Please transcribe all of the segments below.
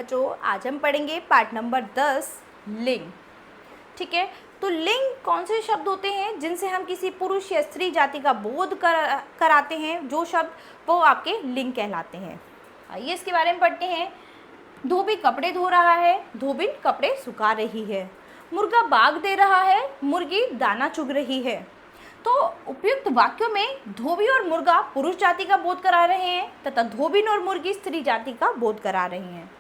बच्चों, आज हम पढ़ेंगे पार्ट नंबर 10 लिंग। ठीक है, तो लिंग कौन से शब्द होते हैं जिनसे हम किसी पुरुष या स्त्री जाति का बोध कराते हैं, जो शब्द वो आपके लिंग कहलाते हैं। आइए इसके बारे में पढ़ते हैं। धोबी कपड़े धो रहा है, धोबिन कपड़े सुखा रही है। मुर्गा बाग दे रहा है, मुर्गी दाना चुग रही है। तो उपयुक्त वाक्यों में धोबी और मुर्गा पुरुष जाति का बोध करा रहे हैं तथा धोबिन और मुर्गी स्त्री जाति का बोध करा रही हैं।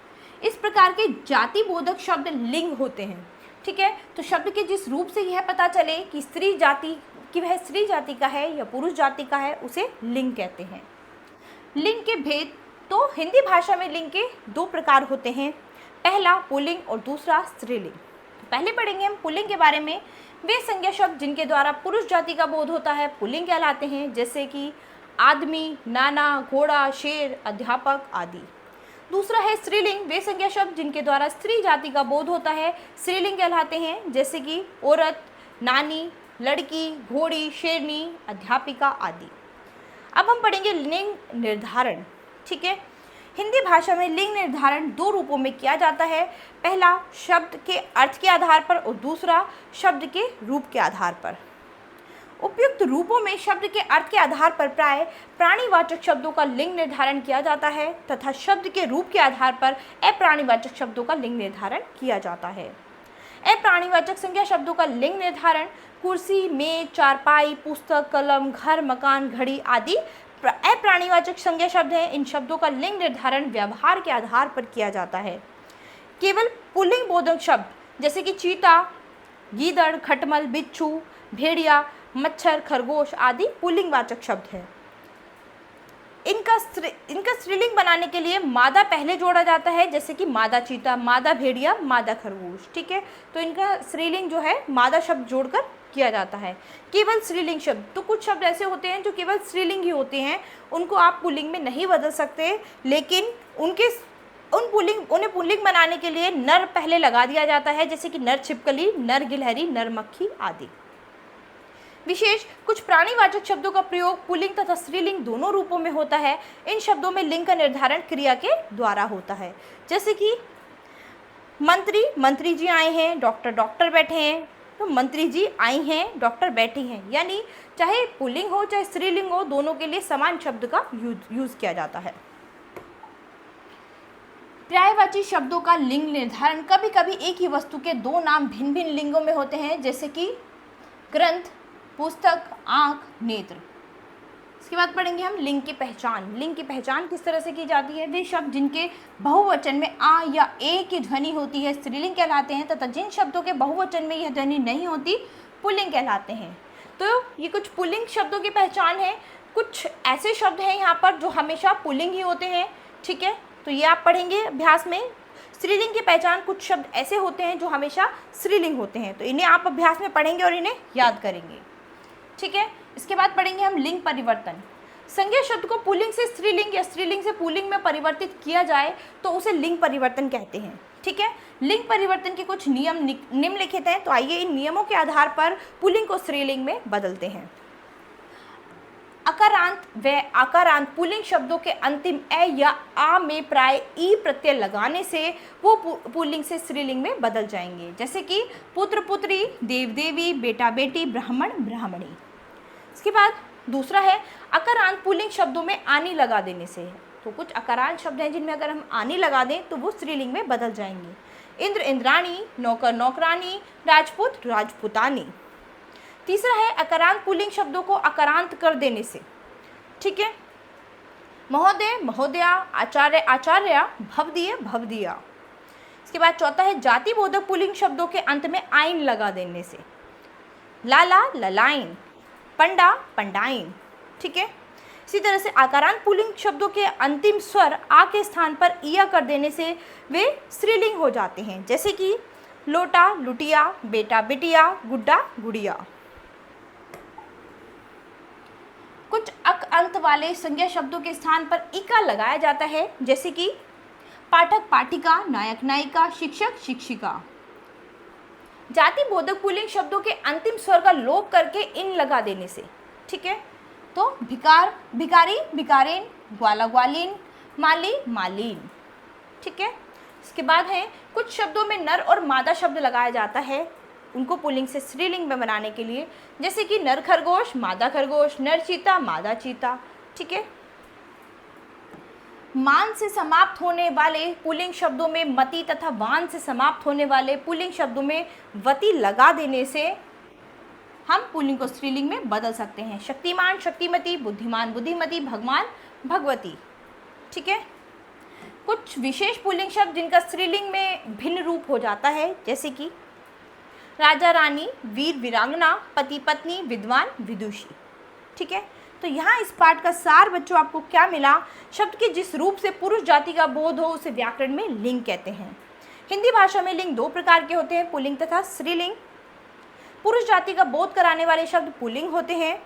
इस प्रकार के जाति बोधक शब्द लिंग होते हैं। ठीक है, तो शब्द के जिस रूप से यह पता चले कि स्त्री जाति कि वह स्त्री जाति का है या पुरुष जाति का है, उसे लिंग कहते हैं। लिंग के भेद, तो हिंदी भाषा में लिंग के दो प्रकार होते हैं, पहला पुल्लिंग और दूसरा स्त्रीलिंग। पहले पढ़ेंगे हम पुल्लिंग के बारे में। वे संज्ञा शब्द जिनके द्वारा पुरुष जाति का बोध होता है पुल्लिंग कहलाते हैं, जैसे कि आदमी, नाना, घोड़ा, शेर, अध्यापक आदि। दूसरा है स्त्रीलिंग। वे संज्ञा शब्द जिनके द्वारा स्त्री जाति का बोध होता है स्त्रीलिंग कहलाते हैं, जैसे कि औरत, नानी, लड़की, घोड़ी, शेरनी, अध्यापिका आदि। अब हम पढ़ेंगे लिंग निर्धारण। ठीक है, हिंदी भाषा में लिंग निर्धारण दो रूपों में किया जाता है, पहला शब्द के अर्थ के आधार पर और दूसरा शब्द के रूप के आधार पर। उपयुक्त रूपों में शब्द के अर्थ के आधार पर प्राय प्राणीवाचक शब्दों का लिंग निर्धारण किया जाता है तथा शब्द के रूप के आधार पर अप्राणीवाचक शब्दों का लिंग निर्धारण किया जाता है। अप्राणीवाचक संज्ञा शब्दों का लिंग निर्धारण कुर्सी, मेज, चारपाई, पुस्तक, कलम, घर, मकान, घड़ी आदि अप्राणीवाचक संज्ञा शब्द हैं। इन शब्दों का लिंग निर्धारण व्यवहार के आधार पर किया जाता है। केवल पुल्लिंग बोधक शब्द जैसे कि चीता, गीदड़, खटमल, बिच्छू, भेड़िया, मच्छर, खरगोश आदि पुल्लिंगवाचक शब्द हैं। इनका स्त्रीलिंग बनाने के लिए मादा पहले जोड़ा जाता है, जैसे कि मादा चीता, मादा भेड़िया, मादा खरगोश। ठीक है, तो इनका स्त्रीलिंग जो है मादा शब्द जोड़कर किया जाता है। केवल स्त्रीलिंग शब्द, तो कुछ शब्द ऐसे होते हैं जो केवल स्त्रीलिंग ही होते हैं, उनको आप पुल्लिंग में नहीं बदल सकते, लेकिन उन्हें पुल्लिंग बनाने के लिए नर पहले लगा दिया जाता है, जैसे कि नर छिपकली, नर गिलहरी, नर मक्खी आदि। विशेष कुछ प्राणीवाचक शब्दों का प्रयोग पुल्लिंग तथा स्त्रीलिंग दोनों रूपों में होता है। इन शब्दों में लिंग का निर्धारण क्रिया के द्वारा होता है, जैसे कि मंत्री, मंत्री जी आए हैं, डॉक्टर, डॉक्टर बैठे हैं। तो मंत्री जी आई हैं, डॉक्टर बैठी हैं, यानी चाहे पुल्लिंग हो चाहे स्त्रीलिंग हो, दोनों के लिए समान शब्द का यूज किया जाता है। पर्यायवाची शब्दों का लिंग निर्धारण कभी कभी एक ही वस्तु के दो नाम भिन्न भिन्न लिंगों में होते हैं, जैसे कि ग्रंथ, पुस्तक, आँख, नेत्र। इसके बाद पढ़ेंगे हम लिंग की पहचान। लिंग की पहचान किस तरह से की जाती है? वे शब्द जिनके बहुवचन में आ या ए की ध्वनि होती है स्त्रीलिंग कहलाते हैं तथा जिन शब्दों के बहुवचन में यह ध्वनि नहीं होती पुल्लिंग कहलाते हैं। तो ये कुछ पुल्लिंग शब्दों की पहचान है। कुछ ऐसे शब्द हैं यहाँ पर जो हमेशा पुल्लिंग ही होते हैं। ठीक है, तो ये आप पढ़ेंगे अभ्यास में। स्त्रीलिंग की पहचान, कुछ शब्द ऐसे होते हैं जो हमेशा स्त्रीलिंग होते हैं, तो इन्हें आप अभ्यास में पढ़ेंगे और इन्हें याद करेंगे। ठीक है, इसके बाद पढ़ेंगे हम लिंग परिवर्तन। संज्ञा शब्द को पुल्लिंग से स्त्रीलिंग या स्त्रीलिंग से पुल्लिंग में परिवर्तित किया जाए तो उसे लिंग परिवर्तन कहते हैं। ठीक है, लिंग परिवर्तन के कुछ नियम निम्नलिखित हैं, तो आइए इन नियमों के आधार पर पुल्लिंग को स्त्रीलिंग में बदलते हैं। अकारांत व आकारांत पुल्लिंग शब्दों के अंतिम ए या आ में प्राय ई प्रत्यय लगाने से वो पुल्लिंग से स्त्रीलिंग में बदल जाएंगे, जैसे कि पुत्र, पुत्री, देव, देवी, बेटा, बेटी, ब्राह्मण, ब्राह्मणी। इसके बाद दूसरा है अकारांत पुल्लिंग शब्दों में आनी लगा देने से। तो कुछ अकारांत शब्द हैं जिनमें अगर हम आनी लगा दें तो वो स्त्रीलिंग में बदल जाएंगे। इंद्र, इंद्राणी, नौकर, नौकरानी, राजपूत, राजपुतानी। तीसरा है अकारांत पुल्लिंग शब्दों को अकारांत कर देने से। ठीक है, महोदय, महोदया, आचार्य, आचार्या, भवदीय, भवदिया। इसके बाद चौथा है जाति बोधक पुल्लिंग शब्दों के अंत में आइन लगा देने से। लाला, ललाइन, पंडा, पंडाइन। ठीक है, इसी तरह से आकारांत पुल्लिंग शब्दों के अंतिम स्वर आ के स्थान पर इया कर देने से वे स्त्रीलिंग हो जाते हैं, जैसे कि लोटा, लुटिया, बेटा, बिटिया, गुड्डा, गुड़िया। कुछ अक अंत वाले संज्ञा शब्दों के स्थान पर इका लगाया जाता है, जैसे कि पाठक, पाठिका, नायक, नायिका, शिक्षक, शिक्षिका। जाति बोधक पुल्लिंग शब्दों के अंतिम स्वर का लोप करके इन लगा देने से। ठीक है, तो भिकार, भिकारी, भिकारीन, ग्वाला, ग्वालीन, माली, मालीन। ठीक है, इसके बाद है कुछ शब्दों में नर और मादा शब्द लगाया जाता है उनको पुल्लिंग से स्त्रीलिंग में बनाने के लिए, जैसे कि नर खरगोश, मादा खरगोश, नर चीता, मादा चीता। ठीक है। मान से समाप्त होने वाले पुल्लिंग शब्दों में मति तथा वान से समाप्त होने वाले पुल्लिंग शब्दों में वति लगा देने से हम पुल्लिंग को स्त्रीलिंग में बदल सकते हैं। शक्तिमान, शक्तिमती, बुद्धिमान, बुद्धिमती, भगवान, भगवती। ठीक है। कुछ विशेष पुल्लिंग शब्द जिनका स्त्रीलिंग में भिन्न रूप हो जाता है, जैसे कि राजा रानी, वीर वीरांगना, पति पत्नी, विद्वान, विदुषी। ठीक है। तो यहाँ इस पाठ का सार बच्चों आपको क्या मिला? शब्द के जिस रूप से पुरुष जाति का बोध हो उसे व्याकरण में लिंग कहते हैं। हिंदी भाषा में लिंग 2 प्रकार के होते हैं, पुल्लिंग तथा स्त्रीलिंग। पुरुष जाति का बोध कराने वाले शब्द पुल्लिंग होते हैं,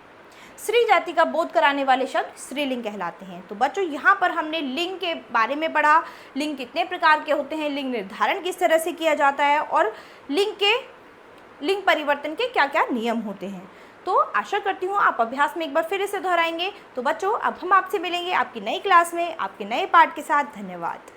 स्त्री जाति का बोध कराने वाले शब्द स्त्रीलिंग कहलाते हैं। तो बच्चों यहाँ पर हमने लिंग के बारे में पढ़ा, लिंग कितने प्रकार के होते हैं, लिंग निर्धारण किस तरह से किया जाता है और लिंग परिवर्तन के क्या क्या नियम होते हैं। तो आशा करती हूँ आप अभ्यास में एक बार फिर इसे दोहराएंगे। तो बच्चों अब हम आपसे मिलेंगे आपकी नई क्लास में आपके नए पाठ के साथ। धन्यवाद।